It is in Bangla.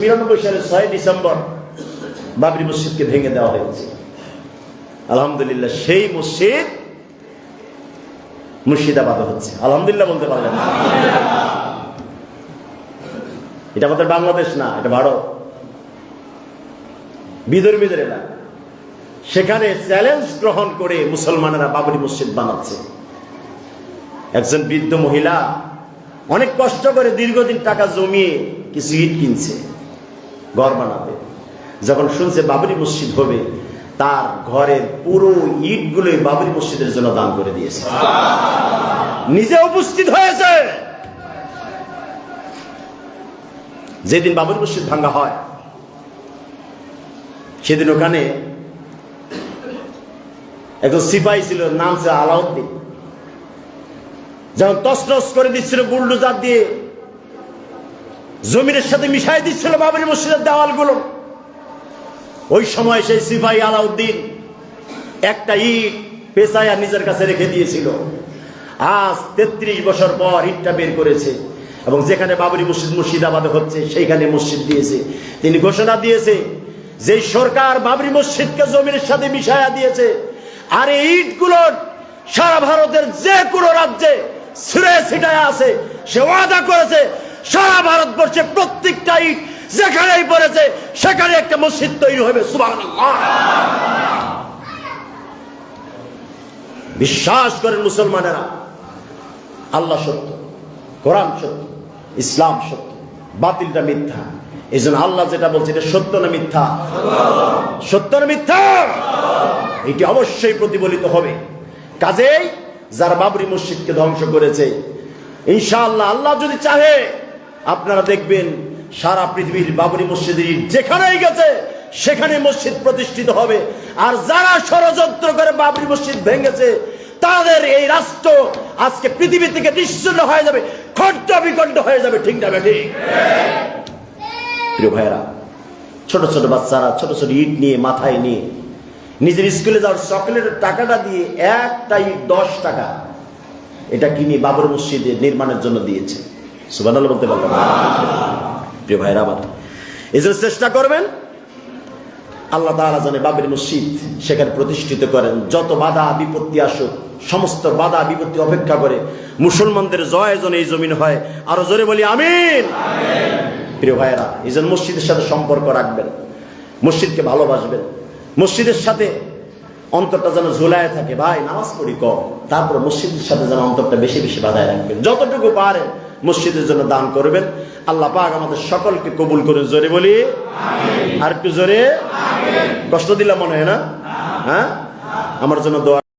৯৯ সালে ৬ ডিসেম্বর বাবরি মসজিদকে ভেঙে দেওয়া হয়েছে। আলহামদুলিল্লাহ সেই মসজিদ মুর্শিদাবাদে হচ্ছে। আলহামদুলিল্লাহ বলতে পারলেন না? এটা আমাদের বাংলাদেশ না, এটা ভারত, বিদর্মীদের এলাকা। সেখানে চ্যালেঞ্জ গ্রহণ করে মুসলমানেরা বাবরি মসজিদ বানাচ্ছে। একজন বৃদ্ধ মহিলা অনেক কষ্ট করে দীর্ঘদিন টাকা জমিয়ে কিছু ইট কিনছে ঘর বানাবে। যখন শুনছে বাবরি মসজিদ হবে, তার ঘরের পুরো ইটগুলোই বাবরি মসজিদের জন্য দান করে দিয়েছে। নিজে উপস্থিত হয়েছে। যেদিন বাবরি মসজিদ ভাঙ্গা হয়, সেদিন ওখানে একজন সিপাহী ছিল, নাম ছিল আলাউদ্দিন। যখন তছনছ করে দিচ্ছিল বুলডোজার দিয়ে, জমিনের সাথে মিশাই দিচ্ছিল বাবরি মসজিদের দেওয়ালগুলো, ওই সময় সেই সিপাহী আলাউদ্দিন একটা ইট পেঁচায়া নিজের কাছে রেখে দিয়েছিল। আজ ৩৩ বছর পর ইটটা বের করেছে এবং যেখানে বাবরি মসজিদ মুর্শিদাবাদে হচ্ছে সেইখানে মসজিদ দিয়েছে। তিনি ঘোষণা দিয়েছে, যে সরকার বাবরি মসজিদকে জমিনের সাথে মিশায়া দিয়েছে, আর এই ইটগুলো সারা ভারতের যে কোনো রাজ্যে ছিঁড়ে ছিটায় আছে, সে ওয়াদা করেছে সারা ভারতবর্ষে প্রত্যেকটা ইট যেখানেই পড়েছে সেখানে একটা মসজিদ তৈরি হবে। সুবহানাল্লাহ। বিশ্বাস করেন মুসলমানেরা, আল্লাহ সত্য, কোরআন সত্য, ইসলাম সত্য, বাতিলটা মিথ্যা। এই জন্য আল্লাহ যেটা বলছে এটা সত্য না মিথ্যা? সত্য না মিথ্যা? এটি অবশ্যই প্রতিফলিত হবে। কাজেই যারা বাবরি মসজিদকে ধ্বংস করেছে, ইনশাআল্লাহ আল্লাহ যদি চাহে, আপনারা দেখবেন সারা পৃথিবীর বাবরি মসজিদের যেখানেই গেছে সেখানে মসজিদ প্রতিষ্ঠিত হবে। আর যারা ষড়যন্ত্র করে বাবরি মসজিদ ভেঙেছে, তাদের এই রাষ্ট্র আজকে পৃথিবী থেকে নিশ্চিহ্ন হয়ে যাবে, খণ্ড বিখণ্ড হয়ে যাবে। ঠিক না ঠিক? প্রিয় ভাইয়েরা, ছোট ছোট বাচ্চারা ছোট ছোট ইট নিয়ে মাথায় নিয়ে নিজের স্কুলে যাওয়ার চকলেটের টাকাটা দিয়ে একটা ইট 10 টাকা এটা কিনে বাবরি মসজিদের নির্মাণের জন্য দিয়েছে। সুবহানাল্লাহ বলতে পারবেন? প্রিয় ভাইরা আমার, এই জন্য চেষ্টা করবেন আল্লাহ তাআলা যেন বাবরি মসজিদ সেখানে প্রতিষ্ঠিত করেন। যত বাধা বিপত্তি আসুক, সমস্ত বাধা বিপত্তি অপেক্ষা করে মুসলমানদের জয় যেন এই জমিন হয়। আরো জোরে বলি আমিন। প্রিয় ভাইরা, এই জন্য মসজিদের সাথে সম্পর্ক রাখবেন, মসজিদকে ভালোবাসবেন, মসজিদের সাথে অন্তরটা যেন ঝুলায় থাকে। ভাই নামাজ পড়ি কম, তারপর মসজিদের সাথে যেন অন্তরটা বেশি বেশি বাধায় রাখবেন। যতটুকু পারেন মসজিদের জন্য দান করবেন। আল্লাহ পাক আমাদের সকলকে কবুল করে। জোরে বলি আর একটু জোরে। কষ্ট দিলাম মনে হয় না? হ্যাঁ, আমার জন্য দোয়া।